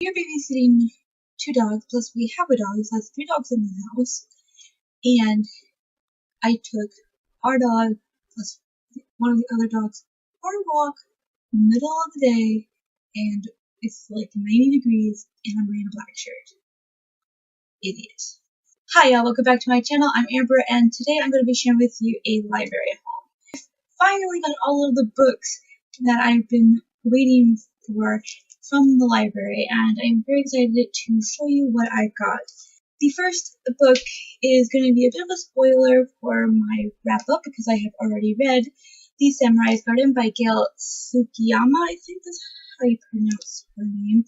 We are babysitting two dogs, plus we have a dog, so that's three dogs in the house. And I took our dog plus one of the other dogs for a walk, middle of the day, and it's like 90 degrees, and I'm wearing a black shirt. Idiot. Hi y'all, welcome back to my channel. I'm Amber, and today I'm going to be sharing with you a library haul. I finally got all of the books that I've been waiting for from the library, and I'm very excited to show you what I got. The first book is going to be a bit of a spoiler for my wrap-up because I have already read The Samurai's Garden by Gail Tsukiyama. I think that's how you pronounce her name.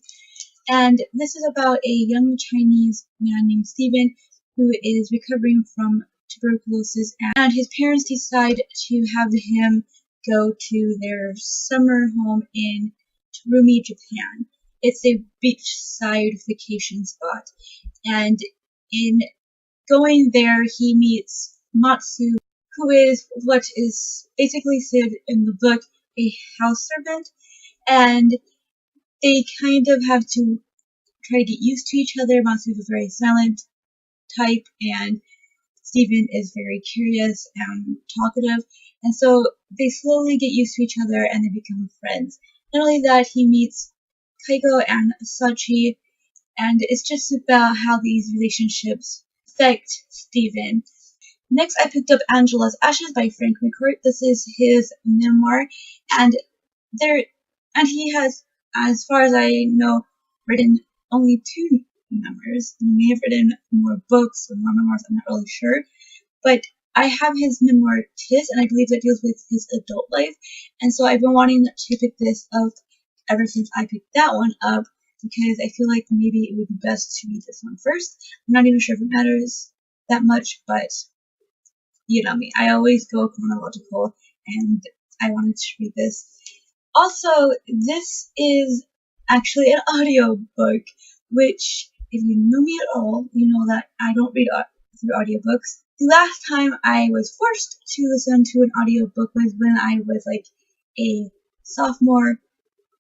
And this is about a young Chinese man named Stephen who is recovering from tuberculosis, and his parents decide to have him go to their summer home in Rumi, Japan. It's a beachside vacation spot, and in going there, he meets Matsu, who is what is basically said in the book a house servant, and they kind of have to try to get used to each other. Matsu is a very silent type, and Stephen is very curious and talkative, and so they slowly get used to each other and they become friends. Not only that, he meets Kaiko and Sachi, and it's just about how these relationships affect Stephen. Next, I picked up Angela's Ashes by Frank McCourt. This is his memoir, and he has, as far as I know, written only two memoirs. He may have written more books or more memoirs, I'm not really sure. But I have his memoir Tis, and I believe that deals with his adult life. And so I've been wanting to pick this up ever since I picked that one up, because I feel like maybe it would be best to read this one first. I'm not even sure if it matters that much, but you know me. I always go chronological, and I wanted to read this. Also, this is actually an audio book, which, if you know me at all, you know that I don't read through audiobooks. The last time I was forced to listen to an audiobook was when I was like a sophomore,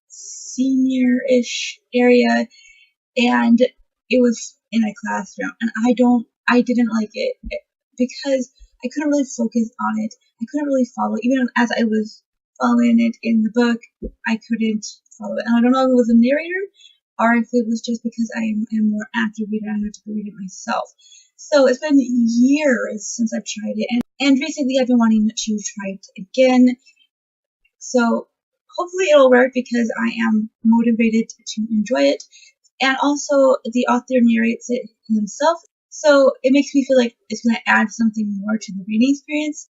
senior-ish area, and it was in a classroom, and I didn't like it because I couldn't really focus on it. I couldn't really follow, even as I was following it in the book, I couldn't follow it. And I don't know if it was a narrator or if it was just because I am a more active reader and I had to read it myself. So it's been years since I've tried it, and recently I've been wanting to try it again. So hopefully it'll work because I am motivated to enjoy it. And also the author narrates it himself, so it makes me feel like it's going to add something more to the reading experience.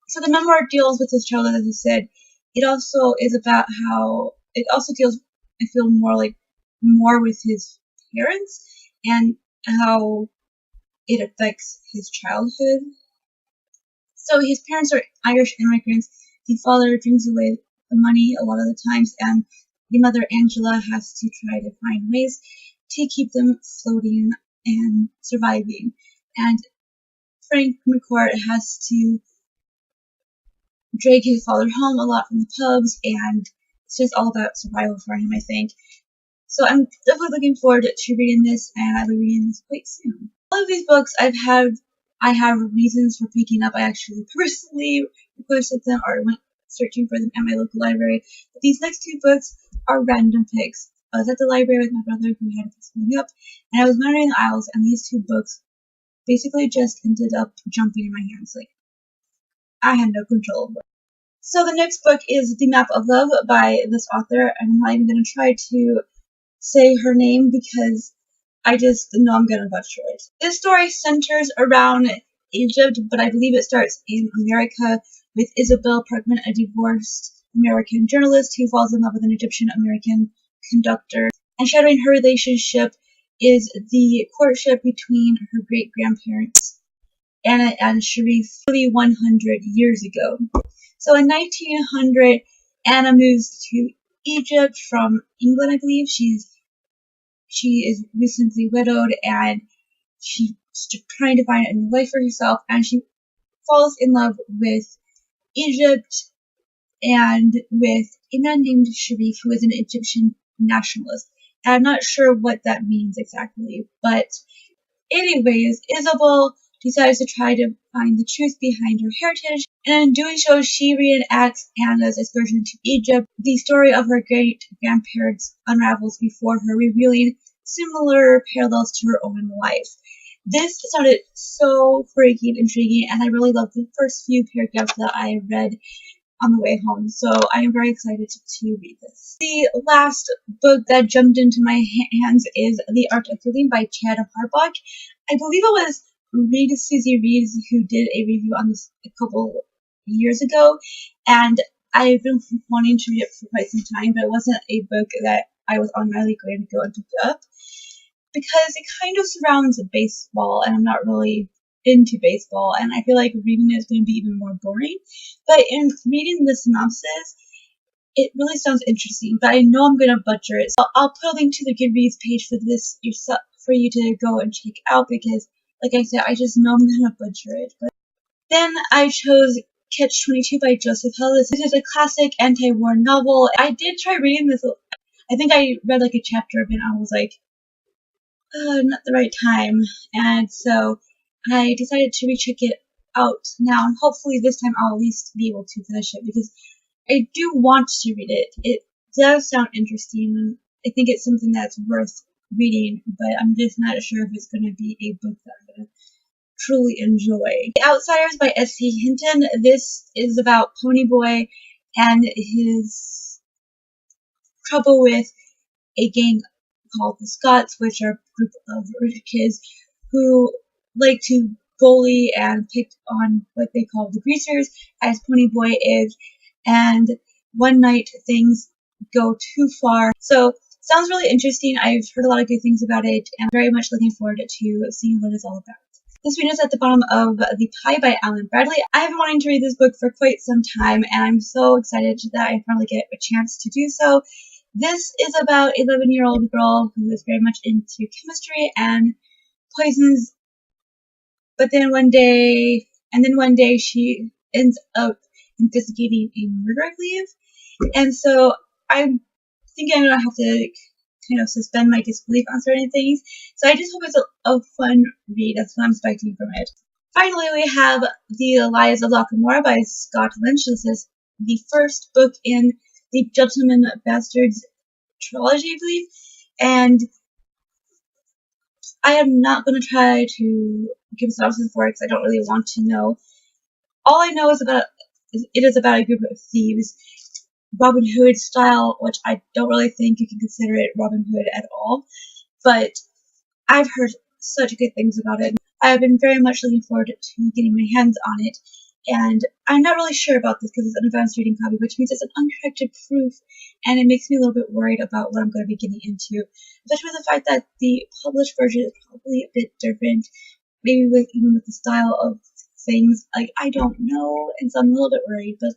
So the memoir deals with his childhood, as I said. It also is about how it also deals, I feel, more with his parents and how it affects his childhood. So his parents are Irish immigrants. The father drinks away the money a lot of the times, and the mother, Angela, has to try to find ways to keep them floating and surviving. And Frank McCourt has to drag his father home a lot from the pubs, and it's just all about survival for him, I think. So I'm definitely looking forward to reading this, and I'll be reading this quite soon. All of these books I have reasons for picking up. I actually personally requested them or went searching for them at my local library. But these next two books are random picks. I was at the library with my brother who had picked something up, and I was wandering the aisles, and these two books basically just ended up jumping in my hands. Like, I had no control over it. So the next book is The Map of Love by this author. I'm not even going to try to say her name because I just know I'm going to butcher it. This story centers around Egypt, but I believe it starts in America with Isabel Parkman, a divorced American journalist who falls in love with an Egyptian-American conductor. And shattering her relationship is the courtship between her great-grandparents, Anna and Sharif, 100 years ago. So in 1900, Anna moves to Egypt from England, I believe. She is recently widowed, and she's trying to find a new life for herself, and she falls in love with Egypt and with a man named Sharif, who is an Egyptian nationalist. I'm not sure what that means exactly, but anyways, Isabel decides to try to find the truth behind her heritage, and in doing so, she reenacts Anna's excursion to Egypt. The story of her great-grandparents unravels before her, revealing similar parallels to her own life. This sounded so freaking intriguing, and I really loved the first few paragraphs that I read on the way home, so I am very excited to read this. The last book that jumped into my hands is The Art of Healing by Chad Harbach. I believe it was Susie Reeves who did a review on this a couple years ago, and I've been wanting to read it for quite some time, but it wasn't a book that I was automatically going to go and pick up, because it kind of surrounds baseball, and I'm not really into baseball, and I feel like reading it is going to be even more boring. But in reading the synopsis, it really sounds interesting, but I know I'm going to butcher it. So I'll put a link to the Goodreads page for this for you to go and check out, because, like I said, I just know I'm going to butcher it. But then I chose Catch-22 by Joseph Hill. This is a classic anti-war novel. I did try reading this. I think I read like a chapter of it, and I was like, not the right time, and so I decided to recheck it out now, and hopefully this time I'll at least be able to finish it, because I do want to read it. It does sound interesting, and I think it's something that's worth reading, but I'm just not sure if it's going to be a book that I'm going to truly enjoy. The Outsiders by S.C. Hinton. This is about Ponyboy and his trouble with a gang called the Scots, which are a group of rich kids who like to bully and pick on what they call the greasers, as Ponyboy is, and one night things go too far. So, sounds really interesting. I've heard a lot of good things about it, and I'm very much looking forward to seeing what it's all about. This video is at the bottom of The Pie by Alan Bradley. I've been wanting to read this book for quite some time, and I'm so excited that I finally get a chance to do so. This is about an 11-year-old girl who is very much into chemistry and poisons, but then one day she ends up investigating a murder, I believe. And so I'm thinking I'm going to have to kind of suspend my disbelief on certain things. So I just hope it's a fun read. That's what I'm expecting from it. Finally, we have The Lives of Lockamora by Scott Lynch. This is the first book in the Gentleman Bastards trilogy, I believe, and I am not going to try to give synopsis for it because I don't really want to know. All I know is it is about a group of thieves, Robin Hood style, which I don't really think you can consider it Robin Hood at all, but I've heard such good things about it. I've been very much looking forward to getting my hands on it, and I'm not really sure about this because it's an advanced reading copy, which means it's an uncorrected proof, and it makes me a little bit worried about what I'm going to be getting into, especially with the fact that the published version is probably a bit different, maybe even with the style of things. Like, I don't know, and so I'm a little bit worried, but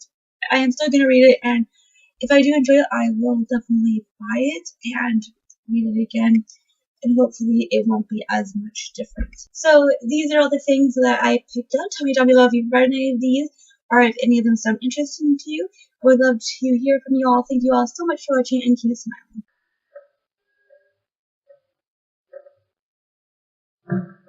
I am still going to read it, and if I do enjoy it, I will definitely buy it and read it again, and hopefully it won't be as much different. So these are all the things that I picked up. Tell me down below if you've read any of these, or if any of them sound interesting to you. I would love to hear from you all. Thank you all so much for watching, and keep smiling.